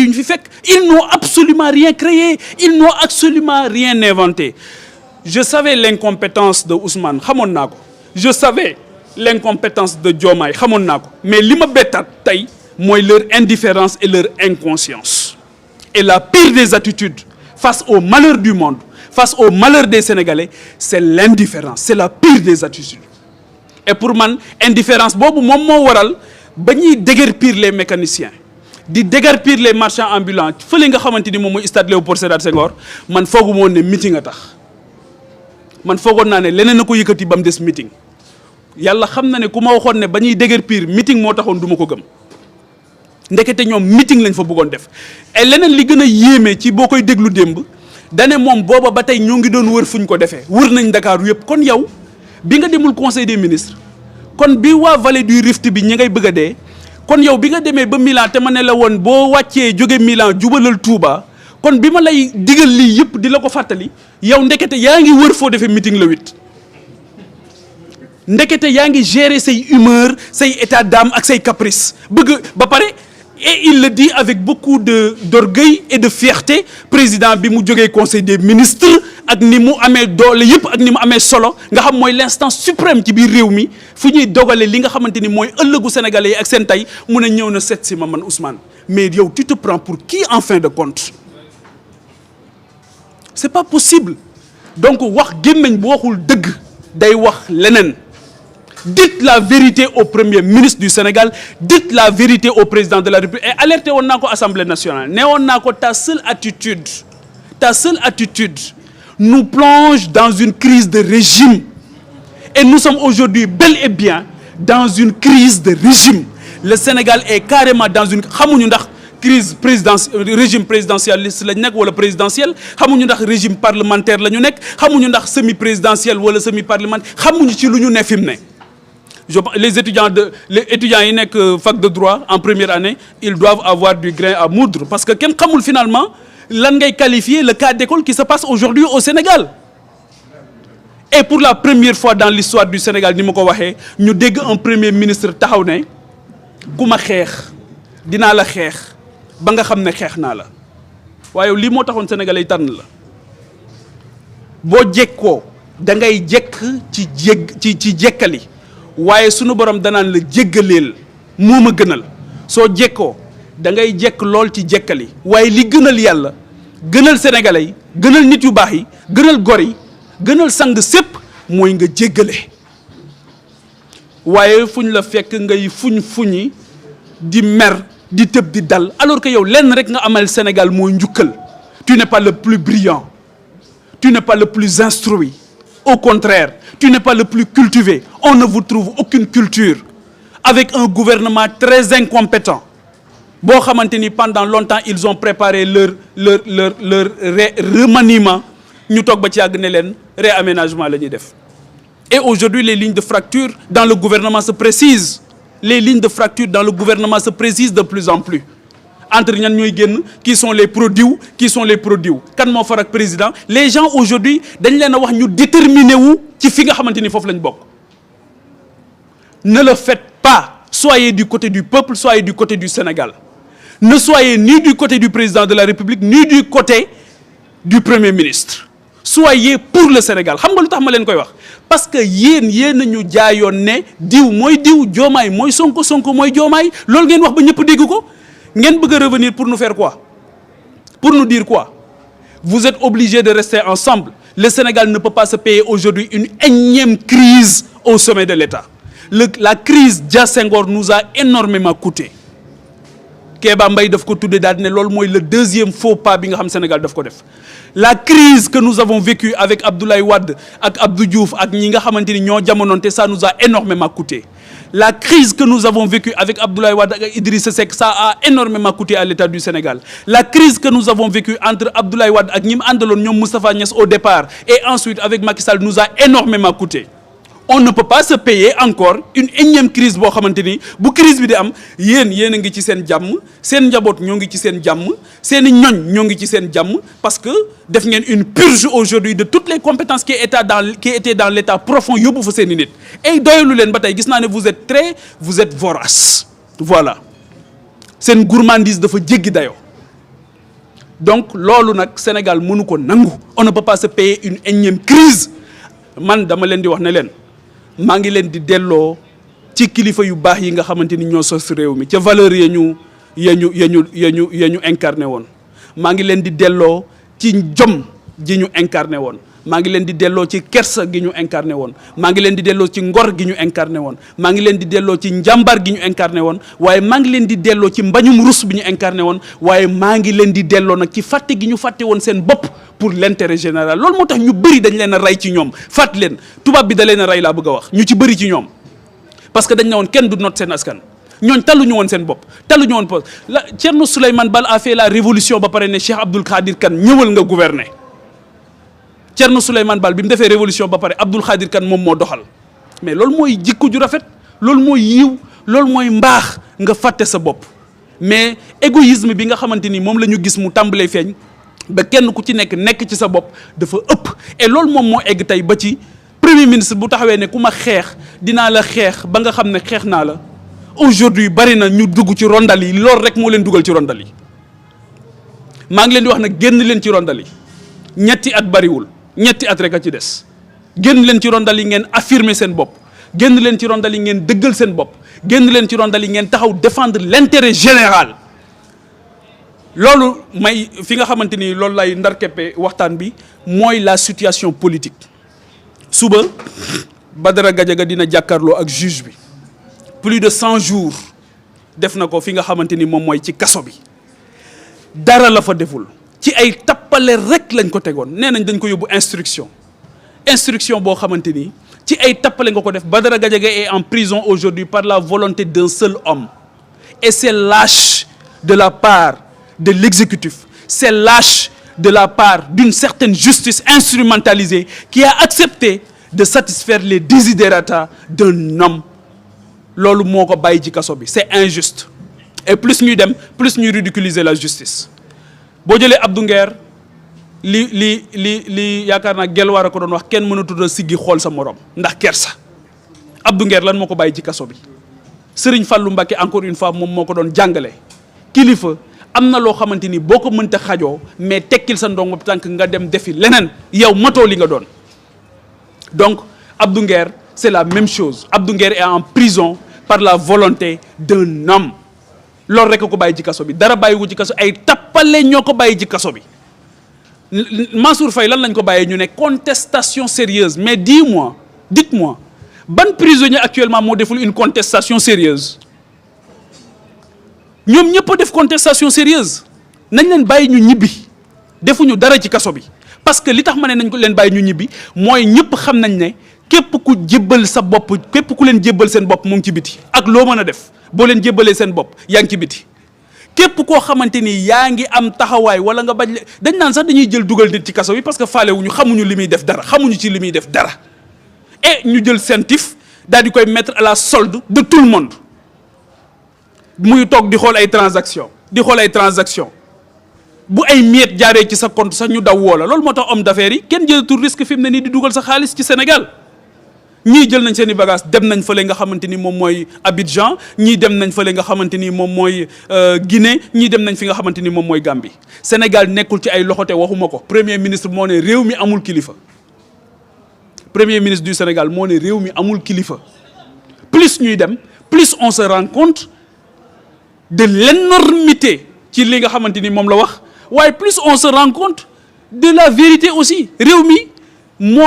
ñu fi fekk. Ils n'ont absolument rien créé, ils n'ont absolument rien inventé. Je savais l'incompétence de Ousmane xamoon naa ko, je savais l'incompétence de Diomaye xamoon naa ko, mais li ma bettaat tey mooy leur indifférence et leur inconscience. Et la pire des attitudes face au malheur du monde, face au malheur des Sénégalais, c'est l'indifférence, c'est la pire des attitudes. Et pour man indifférence boobu moom moo waral ba ñuy déguerpir les mécaniciens di déguerpir les marchands ambulants fële nga xamante ni moom mooy stade Léopold Sédar Senghor, man foogu moo ne meeting a tax. Man foogoon naa ne leneen na ko yëkkati ba mu des meeting yàlla xam na ne ku ma waxoon ne ba ñuy déguerpir meeting moo taxoon du ma ko gëm ndekete ñoom meeting lañ fa bëggoon def. et leneen li gën a yéeme ci boo koy déglu démb dane moom booba ba tey ñoo ngi doon wër fuñ ko defee wër nañ Dakar yëpp. kon yow bi nga demul conseil des ministres kon bi waa vallée du Rift bi ñi ngay bëgg a dee kon yow bi nga demee ba Milan te ma ne la woon boo wàccee jóge Milan jubalal Touba. kon bi ma lay digal lii yëpp di la ko fàttali yow ndekete yaa ngi wër foo defee meeting le 8 ndekete yaa ngi gérer say humeur say état d'âme ak say caprice bëgg ba pare et il le dit avec beaucoup d'orgueil et de fierté président bi mu jógee conseil des ministres ak ni mu amee doole yëpp ak ni mu amee solo nga xam mooy l'instance suprême ci biir réew mi fu ñuy dogale li nga xamante ni mooy ëllëgu sénégalais yi ak seen tey mu ne ñëw na seet si ma man Ousmane mais yow tu te prends pour qui en fin de compte. C'est pas possible. Donc wax gémmiñ bu waxul dëgg day wax leneen. Dites la vérité au premier ministre du Sénégal, dites la vérité au président de la République et alerté woon naa ko Assemblée nationale ne woon naa ko ta seule attitude nous plonge dans une crise de régime et nous sommes aujourd'hui bel et bien dans une crise de régime. Le Sénégal est carrément dans une xamuñu ndax crise régime présidentialiste lañ nekk wala présidentiel xamuñu ndax régime parlementaire la ñu nekk xamuñu ndax semi présidentiel wala semi parlementaire xamuñu ci lu ñu ne fi mu ne. les étudiants yi nekk fac de droit en première année ils doivent avoir du grain à moudre parce que kenn xamul finalement lan ngay qualifier le cas d'école qui se passe aujourd'hui au Sénégal. Et pour la première fois dans l'histoire du Sénégal ni ma ko waxee ñu dégg un premier ministre taxaw ne ku ma xeex dinaa la xeex ba nga xam ne xeex naa la waaye lii moo taxoon sénégalais yi tànn la boo jekkoo da ngay jekk ci jekkali waaye sunu borom danaan la jéggaleel moo ma gënal soo jekkoo da ngay jekk lool ci jekkali waaye li gënal yàlla gënal sénégalais yi gënal nit yu baax yi gënal gor yi gënal sang sépp mooy nga jéggale waaye fuñ la fekk ngay fuñi di mer di tëb di dal alors que yow lenn rek nga amal Sénégal mooy njukkal. Tu n'es pas le plus brillant, tu n'es pas le plus instruit, au contraire tu n'es pas le plus cultivé. On ne vous trouve aucune culture avec un gouvernement très incompétent boo xamante ni pendant longtemps ils ont préparé leur remaniement ñu toog ba ci yàgg ne leen réaménagement la ñuy def. Et aujourd'hui les lignes de fracture dans le gouvernement se précisent. Les lignes de fracture dans le gouvernement se précisent de plus en plus entre ñan ñooy génn qui sont les produits kan moo far ak président. Les gens aujourd'hui dañ leen a wax ñu déterminer wu ci fi nga xamante ni foofu lañ bokk. Ne le faites pas. Soyez du côté du peuple, soyez du côté du Sénégal. Ne soyez ni du côté du président de la République ni du côté du premier ministre. Soyez pour le Sénégal. Xam nga lu tax ma leen koy wax parce que yéen a ñu jaayoon ne diw mooy diw Diomaye mooy Sonko mooy Diomaye loolu ngeen wax ba ñëpp dégg ko ngeen bëgg a revenir pour nous faire quoi? Pour nous dire quoi? Vous êtes obligés de rester ensemble. Le Sénégal ne peut pas se payer aujourd'hui une énième crise au sommet de l'État. La crise Dia Senghor nous a énormément coûté. Kéba Mbaye daf ko tuddee daal ne loolu mooy le deuxième faux pas bi nga xam Sénégal daf ko def. La crise que nous avons vécue avec Abdoulaye Wade ak Abdou Diouf ak ñi nga xamante ni ñoo jamonoonte ça nous a énormément coûté. La crise que nous avons vécue avec Abdoulaye Wade ak Idrissa Seck ça a énormément coûté à l'État du Sénégal. La crise que nous avons vécue entre Abdoulaye Wade ak ñi mu àndaloon ñoom Moustapha Niasse au départ et ensuite avec Macky Sall nous a énormément coûté. On ne peut pas se payer encore une énième crise boo xamante ni bu crise bi di am yéen a ngi ci seen jàmm seen njaboot ñoo ngi ci seen jàmm seen i ñoñ ñoo ngi ci seen jàmm parce que def ngeen une purge aujourd'hui de toutes les compétences qui étaient dans l'état profond yóbbu fa seen i nit et doyalu leen ba tey gis naa ne vous êtes vorace voilà seen gourmandise dafa jéggi dayoo donc loolu nag Sénégal mënu ko nangu. On ne peut pas se payer une énième crise. Man dama leen di wax ne leen maa ngi leen di delloo ci kilifa yu baax yi nga xamante ni ñoo sos réew mi ca valeur ya ñu incarné woon. maa ngi leen di delloo ci jom ji ñu incarné woon. maa ngi leen di delloo ci kersa gi ñu incarné woon. maa ngi leen di delloo ci ngor gi ñu incarné woon. maa ngi leen di delloo ci njàmbaar gi ñu incarné woon. waaye maa ngi leen di delloo ci mbañum rus bi ñu incarné woon. waaye maa ngi leen di delloo nag ci fàtte gi ñu fàtte woon seen bopp pour l'intérêt général. loolu moo tax ñu bëri dañ leen a rey ci ñoom fàtt leen tubaab bi da leen a rey laa bëgg a wax ñu ci bëri ci ñoom parce que dañ ne woon kenn du not seen askan. ñooñ talluñu woon seen bopp talluñu woon poste la Thierno Souleymane Baal a fait la révolution ba pare ne Cheikh Abdoul Khadir Kane ñëwal nga gouverner. Thierno Souleymane Baal bi mu defee révolution ba pare Abdoul Khadir Kane moom moo doxal mais loolu mooy jikko ju rafet loolu mooy yiw loolu mooy mbaax nga fàtte sa bopp mais égoïsme bi nga xamante ni moom la ñu gis mu tàmbalee feeñ ba kenn ku ci nekk ci sa bopp dafa ëpp. et loolu moom moo egg tey ba ci premier ministre bu taxawee ne ku ma xeex dinaa la xeex ba nga xam ne xeex naa la aujourd'hui bari na ñu dugg ci rondal yi loolu rek moo leen dugal ci rondal yi maa ngi leen di wax nag génn leen ci rondal yi ñetti at bariwul. ñetti at rek a ci des génn leen ci rondal yi ngeen affirmer seen bopp génn leen ci rondal yi ngeen dëggal seen bopp génn leen ci rondal yi ngeen taxaw défendre l'intérêt général loolu may fi nga xamante ni loolu lay ndarkeppe waxtaan bi mooy la situation politique. suba Badara Gadiaga dina jàkkaarloo ak juge bi plus de 100 jours def na ko fi nga xamante ni moom mooy ci kaso bi dara la fa deful. ci ay tappale rek lañ ko tegoon nee nañ dañ ko yóbbu instruction boo xamante ni ci ay tappale nga ko def. Badara Gadiaga est en prison aujourd'hui par la volonté d'un seul homme et c'est lâche de la part de l'exécutif, c'est lâche de la part d'une certaine justice instrumentalisée qui a accepté de satisfaire les desiderata d'un homme. loolu moo ko bàyyi ci kaso bi c'est injuste et plus ñuy dem plus ñuy ridiculiser la justice. boo jëlee Abdou Nguer li yaakaar naa Gelwaar a ko doon wax kenn mënatul a siggi xool sa morom ndax kersa. Abdou Nguer lan moo ko bàyyi ci kaso bi Serigne Fallou Mbacké encore une fois moom moo ko doon jàngale. kilifa am na loo xamante ni boo ko mënta xajoo mais tekkil sa ndongo tànk nga dem defi leneen yow matoo li nga doon. donc Abdou Nguer c'est la même chose Abdou Nguer est en prison par la volonté d'un homme. loolu rek ko bàyyi ci kaso bi dara bàyyiwu ci kaso ay tappale ñoo ko bàyyi ci kaso bi. Mansour Faye lan lañ ko bàyyee ñu ne contestation sérieuse mais dites-moi ban prisonnier actuellement moo deful une contestation sérieuse ñoom ñëpp a def contestation sérieuse nañ leen bàyyi ñu ñibbi defuñu dara ci kaso bi parce que li tax ma ne nañ ko leen bàyyi ñu ñibbi mooy ñëpp xam nañ ne képp ku jébbal sa bopp képp ku leen jébbal seen bopp mu ngi ci biti ak loo mën a def boo leen jébbalee seen bopp yaa ngi ci biti. képp koo xamante ni yaa ngi am taxawaay wala nga bañ dañ naan sax dañuy jël dugal nit ci kaso bi parce que faalewuñu xamuñu li muy def dara xamuñu ci li muy def dara et ñu jël seen tif daal di koy mettre à la solde de tout le monde muy toog di xool ay transactions bu ay miettes jaaree ci sa compte sax ñu daw woo la loolu moo tax homme d'affaires yi kenn jëlatul risque fi mu ne nii di dugal sa xaalis ci Sénégal. ñii jël nañ seen i bagages dem nañ fële nga xamante ni moom mooy Abidjan ñii dem nañ fële nga xamante ni moom mooy Guinée ñii dem nañ fi nga xamante ni moom mooy Gambie. Sénégal nekkul ci ay loxote waxuma ko premier ministre moo ne réew mi amul kilifa premier ministre du Sénégal moo ne réew mi amul kilifa plus ñuy dem plus on se rend compte de l'énormité ci li nga xamante ni moom la wax waaye plus on se rend compte de la vérité aussi réew mi moo